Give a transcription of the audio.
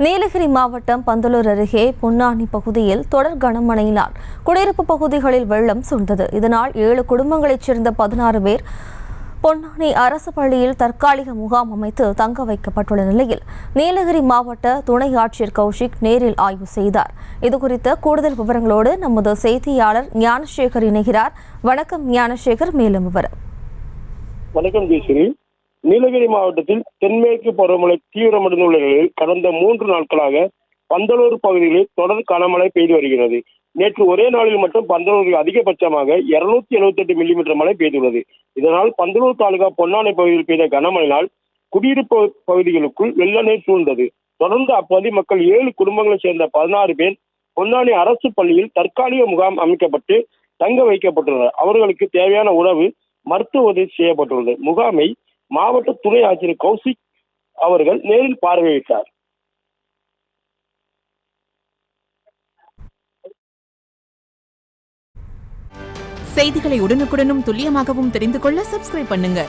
நீலகிரி மாவட்டம் பந்தலூர் அருகே பொன்னானி பகுதியில் தொடர் கனமழையினால் குடியிருப்பு பகுதிகளில் வெள்ளம் சூழ்ந்தது. இதனால் 7 குடும்பங்களைச் சேர்ந்த 16 பேர் பொன்னானி அரசு பள்ளியில் தற்காலிக முகாம் அமைத்து தங்க வைக்கப்பட்டுள்ள நிலையில் நீலகிரி மாவட்ட துணை ஆட்சியர் கௌஷிக் நேரில் ஆய்வு செய்தார். இதுகுறித்த கூடுதல் விவரங்களோடு நமது செய்தியாளர் ஞானசேகர் இணைகிறார். வணக்கம் ஞானசேகர், மேலும் விவரம். வணக்கம் ஜெயஸ்ரீ. நீலகிரி மாவட்டத்தில் தென்மேற்கு பருவமழை தீவிரமடைந்துள்ள நிலையில் கடந்த 3 நாட்களாக பந்தலூர் பகுதிகளில் தொடர் கனமழை பெய்து வருகிறது. நேற்று ஒரே நாளில் மட்டும் பந்தலூரில் அதிகபட்சமாக 278 மில்லிமீட்டர் மழை பெய்துள்ளது. இதனால் பந்தலூர் தாலுகா பொன்னானி பகுதியில் பெய்த கனமழையினால் குடியிருப்பு பகுதிகளுக்குள் வெள்ள நீர் சூழ்ந்தது. தொடர்ந்து அப்பகுதி மக்கள் 7 குடும்பங்களைச் சேர்ந்த 16 பேர் பொன்னானி அரசு பள்ளியில் தற்காலிக முகாம் அமைக்கப்பட்டு தங்க வைக்கப்பட்டுள்ளனர். அவர்களுக்கு தேவையான உணவு, மருத்துவ உதவி செய்யப்பட்டுள்ளது. முகாமை மாவட்ட துணை ஆட்சியர் கௌஷிக் அவர்கள் நேரில் பார்வையிட்டார். செய்திகளை உடனுக்குடனும் துல்லியமாகவும் தெரிந்து கொள்ள சப்ஸ்கிரைப் பண்ணுங்க.